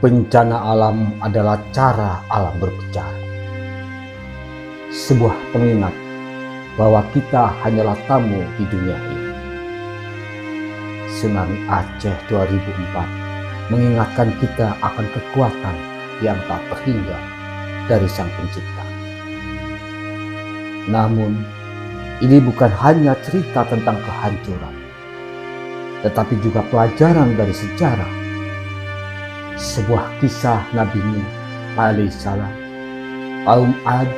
Bencana alam adalah cara alam berbicara. Sebuah pengingat bahwa kita hanyalah tamu di dunia ini. Tsunami Aceh 2004 mengingatkan kita akan kekuatan yang tak terhingga dari Sang Pencipta. Namun, ini bukan hanya cerita tentang kehancuran, tetapi juga pelajaran dari sejarah. Sebuah kisah Nabi Nuh alaihissalam, kaum Ad,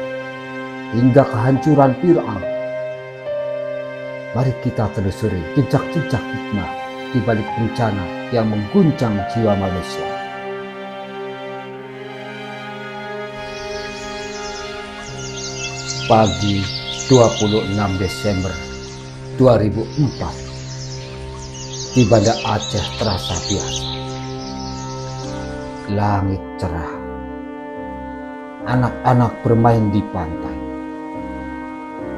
hingga kehancuran Fir'aun. Mari kita telusuri jejak-jejak hikmah di balik bencana yang mengguncang jiwa manusia. Pagi 26 Desember 2004 di Banda Aceh terasa biasa. Langit cerah, anak-anak bermain di pantai,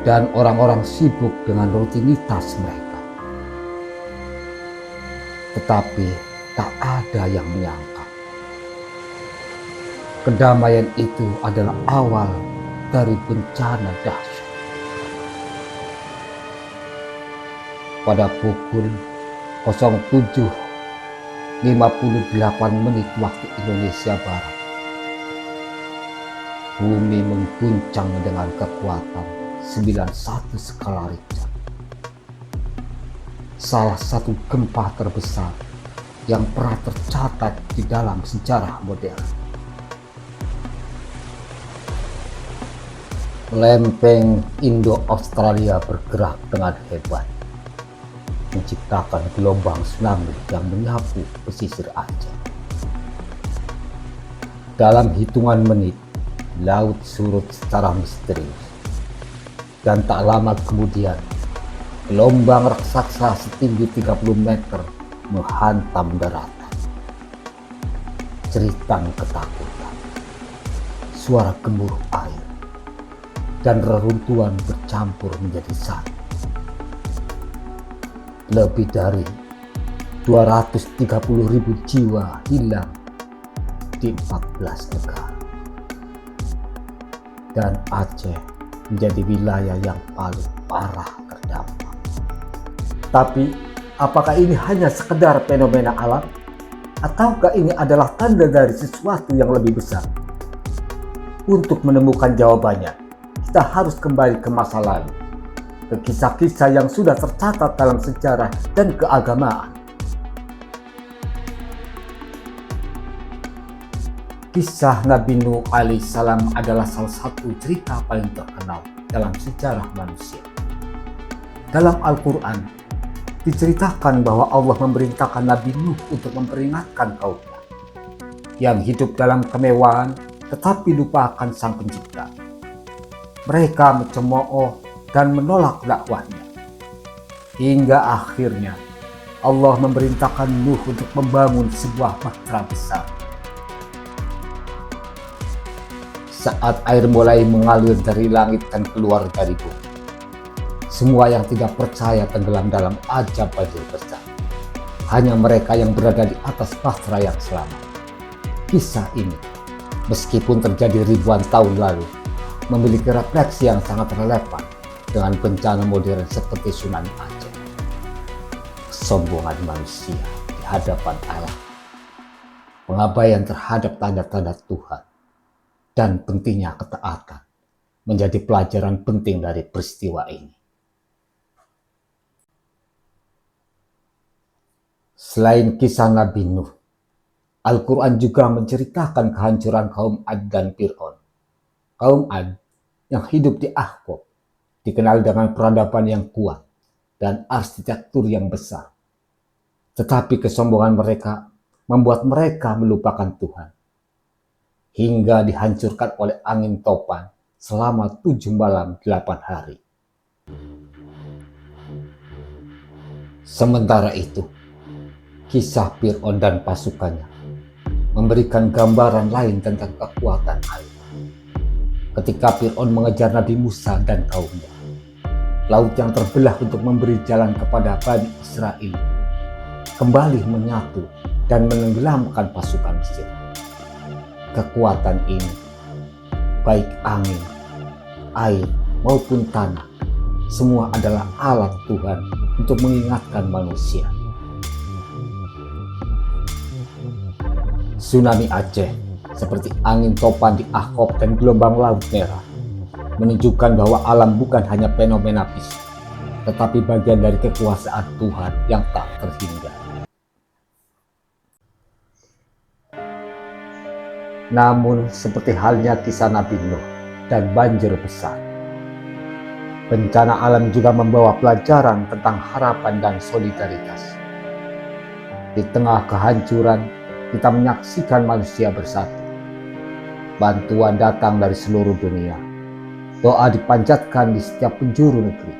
dan orang-orang sibuk dengan rutinitas mereka. Tetapi tak ada yang menyangka kedamaian itu adalah awal dari bencana dahsyat. Pada pukul 07.58 waktu Indonesia Barat, bumi mengguncang dengan kekuatan 9,1 skala Richter. Salah satu gempa terbesar yang pernah tercatat di dalam sejarah modern. Lempeng Indo-Australia bergerak dengan hebat, menciptakan gelombang tsunami yang menyapu pesisir Aceh. Dalam hitungan menit, laut surut secara misterius, dan tak lama kemudian gelombang raksasa setinggi 30 meter menghantam daratan. Jeritan ketakutan, suara gemuruh air, dan reruntuhan bercampur menjadi satu. Lebih dari 230.000 jiwa hilang di 14 negara. Dan Aceh menjadi wilayah yang paling parah terdampak. Tapi, apakah ini hanya sekedar fenomena alam? Ataukah ini adalah tanda dari sesuatu yang lebih besar? Untuk menemukan jawabannya, kita harus kembali ke masa lalu, ke kisah-kisah yang sudah tercatat dalam sejarah dan keagamaan. Kisah Nabi Nuh alaihissalam adalah salah satu cerita paling terkenal dalam sejarah manusia. Dalam Al-Quran, diceritakan bahwa Allah memerintahkan Nabi Nuh untuk memperingatkan kaumnya yang hidup dalam kemewahan tetapi lupakan Sang Pencipta. Mereka mencemooh dan menolak dakwahnya. Hingga akhirnya Allah memerintahkan Nuh untuk membangun sebuah bahtera besar. Saat air mulai mengalir dari langit dan keluar dari bumi, semua yang tidak percaya tenggelam dalam ajab banjir besar. Hanya mereka yang berada di atas bahtera yang selamat. Kisah ini, meskipun terjadi ribuan tahun lalu, memiliki refleksi yang sangat relevan dengan bencana modern seperti tsunami Aceh. Kesombongan manusia di hadapan Allah, pengabaian terhadap tanda-tanda Tuhan, dan pentingnya ketaatan menjadi pelajaran penting dari peristiwa ini. Selain kisah Nabi Nuh, Al-Quran juga menceritakan kehancuran kaum Ad dan Fir'aun. Kaum Ad yang hidup di Ahqaf dikenal dengan peradaban yang kuat dan arsitektur yang besar. Tetapi kesombongan mereka membuat mereka melupakan Tuhan, hingga dihancurkan oleh angin topan selama 7 malam 8 hari. Sementara itu, kisah Fir'aun dan pasukannya memberikan gambaran lain tentang kekuatan air. Ketika Fir'aun mengejar Nabi Musa dan kaumnya, laut yang terbelah untuk memberi jalan kepada Bani Israel kembali menyatu dan menenggelamkan pasukan Mesir. kekuatan ini, baik angin, air, maupun tanah, semua adalah alat Tuhan untuk mengingatkan manusia. Tsunami Aceh, seperti angin topan di Ahqaf dan gelombang Laut Merah, menunjukkan bahwa alam bukan hanya fenomena fisik, tetapi bagian dari kekuasaan Tuhan yang tak terhingga. Namun, seperti halnya kisah Nabi Nuh dan banjir besar, bencana alam juga membawa pelajaran tentang harapan dan solidaritas. Di tengah kehancuran, kita menyaksikan manusia bersatu. Bantuan datang dari seluruh dunia. Doa dipanjatkan di setiap penjuru negeri.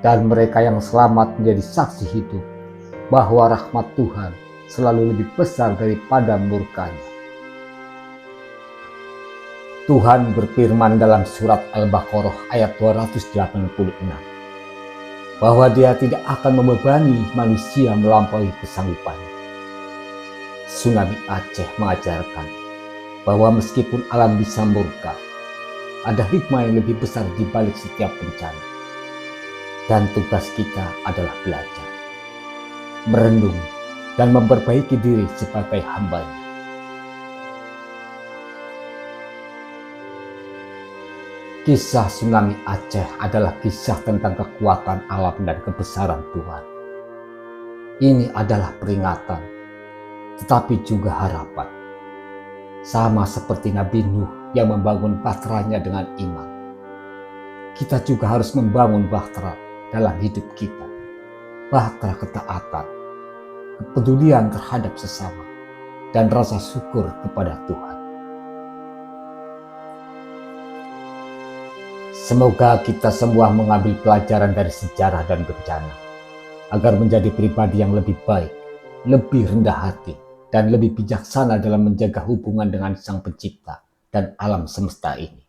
Dan mereka yang selamat menjadi saksi hidup bahwa rahmat Tuhan selalu lebih besar daripada murkanya. Tuhan berfirman dalam surat Al-Baqarah ayat 286 bahwa Dia tidak akan membebani manusia melampaui kesanggupannya. Tsunami Aceh mengajarkan bahwa meskipun alam bisa murka, ada hikmah yang lebih besar di balik setiap bencana. Dan tugas kita adalah belajar, merenung, dan memperbaiki diri sebagai hamba-Nya. Kisah tsunami Aceh adalah kisah tentang kekuatan alam dan kebesaran Tuhan. Ini adalah peringatan, tetapi juga harapan. Sama seperti Nabi Nuh yang membangun bahteranya dengan iman. Kita juga harus membangun bahtera dalam hidup kita. Bahtera ketaatan, kepedulian terhadap sesama, dan rasa syukur kepada Tuhan. Semoga kita semua mengambil pelajaran dari sejarah dan bencana, agar menjadi pribadi yang lebih baik, lebih rendah hati, dan lebih bijaksana dalam menjaga hubungan dengan Sang Pencipta dan alam semesta ini.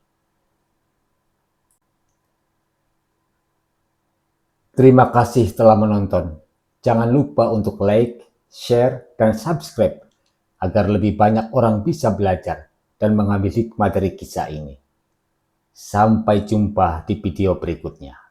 Terima kasih telah menonton. Jangan lupa untuk like, share, dan subscribe, agar lebih banyak orang bisa belajar dan mengambil hikmah dari kisah ini. Sampai jumpa di video berikutnya.